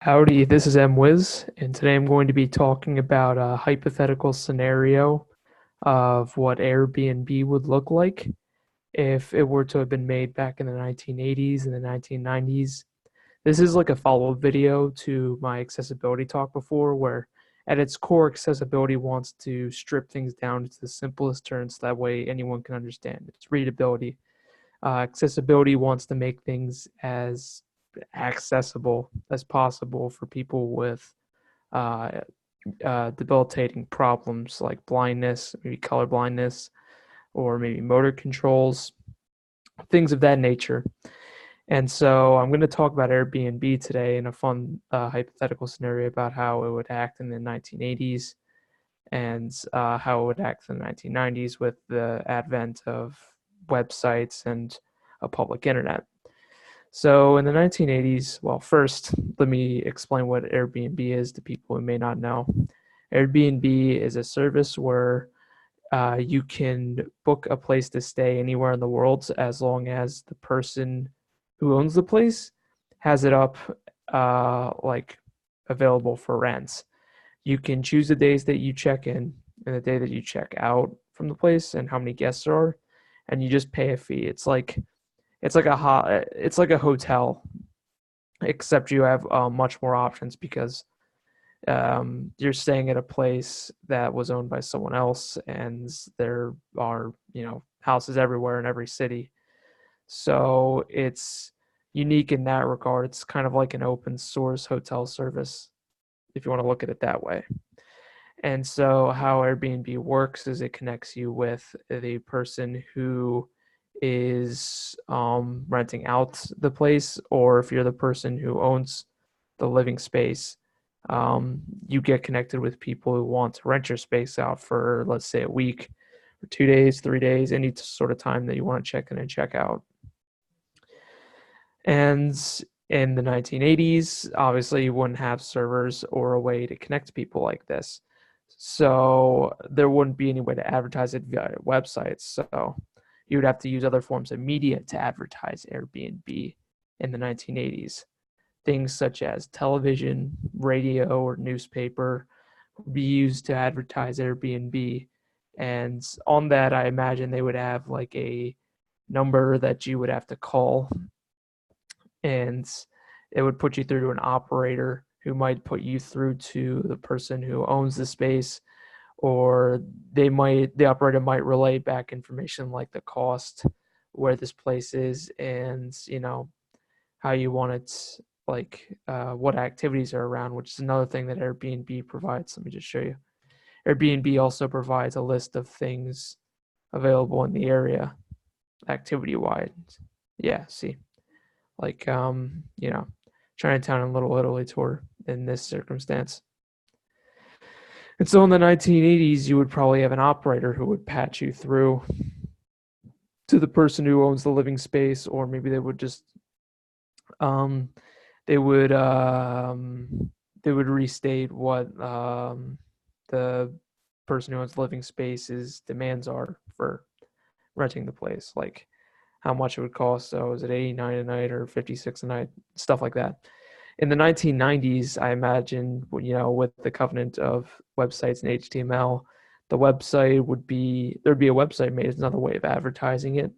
Howdy, this is M Wiz, and today I'm going to be talking about a hypothetical scenario of what Airbnb would look like if it were to have been made back in the 1980s and the 1990s. This is like a follow-up video to my accessibility talk before, where at its core, accessibility wants to strip things down to the simplest terms so that way anyone can understand. It's readability. Accessibility wants to make things as accessible as possible for people with uh, debilitating problems like blindness, maybe color blindness, or maybe motor controls, things of that nature. And so I'm going to talk about Airbnb today in a fun hypothetical scenario about how it would act in the 1980s and how it would act in the 1990s with the advent of websites and a public internet. So in the 1980s, well, first, let me explain what Airbnb is to people who may not know. Airbnb is a service where you can book a place to stay anywhere in the world as long as the person who owns the place has it up like available for rent. You can choose the days that you check in and the day that you check out from the place and how many guests there are, and you just pay a fee. It's like a hotel, except you have much more options because you're staying at a place that was owned by someone else, and there are houses everywhere in every city. So it's unique in that regard. It's kind of like an open source hotel service, if you want to look at it that way. And so how Airbnb works is it connects you with the person who is renting out the place, or if you're the person who owns the living space, you get connected with people who want to rent your space out for, let's say, a week or 2 days, 3 days, any sort of time that you want to check in and check out. And in the 1980s, obviously, you wouldn't have servers or a way to connect people like this. So there wouldn't be any way to advertise it via websites. So you would have to use other forms of media to advertise Airbnb in the 1980s. Things such as television, radio, or newspaper would be used to advertise Airbnb. And on that, I imagine they would have like a number that you would have to call, and it would put you through to an operator who might put you through to the person who owns the space, or the operator might relay back information like the cost, where this place is, and how you want it, like what activities are around, which is another thing that Airbnb provides. Let me just show you. Airbnb also provides a list of things available in the area, activity wise. Yeah, see, like Chinatown and Little Italy tour in this circumstance. And so in the 1980s, you would probably have an operator who would patch you through to the person who owns the living space, or maybe they would just um, they would um, they would restate what the person who owns the living space's demands are for renting the place, like how much it would cost. So is it 89 a night or 56 a night, stuff like that. In the 1990s, I imagine, with the covenant of websites and HTML, there'd be a website made as another way of advertising it.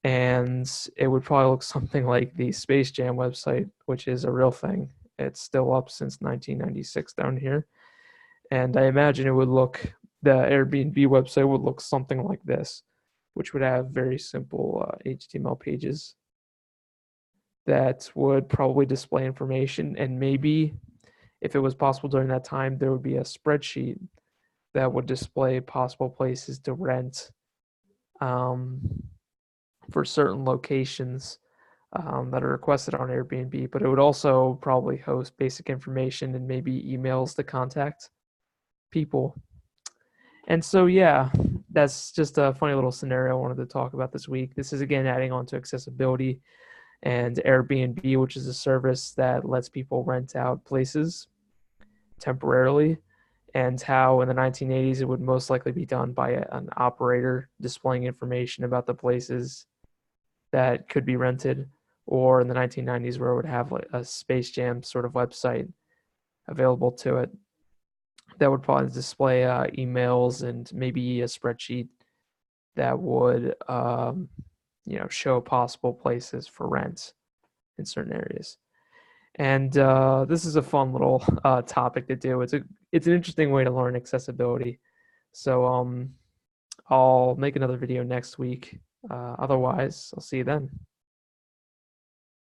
And it would probably look something like the Space Jam website, which is a real thing. It's still up since 1996 down here. And I imagine the Airbnb website would look something like this, which would have very simple HTML pages that would probably display information. And maybe if it was possible during that time, there would be a spreadsheet that would display possible places to rent um, for certain locations that are requested on Airbnb. But it would also probably host basic information and maybe emails to contact people. And so, yeah, that's just a funny little scenario I wanted to talk about this week. This is again adding on to accessibility and Airbnb, which is a service that lets people rent out places temporarily, and how in the 1980s it would most likely be done by an operator displaying information about the places that could be rented, or in the 1990s where it would have like a Space Jam sort of website available to it that would probably display emails and maybe a spreadsheet that would show possible places for rent in certain areas. And this is a fun little topic to do. It's an interesting way to learn accessibility. So I'll make another video next week. Otherwise, I'll see you then.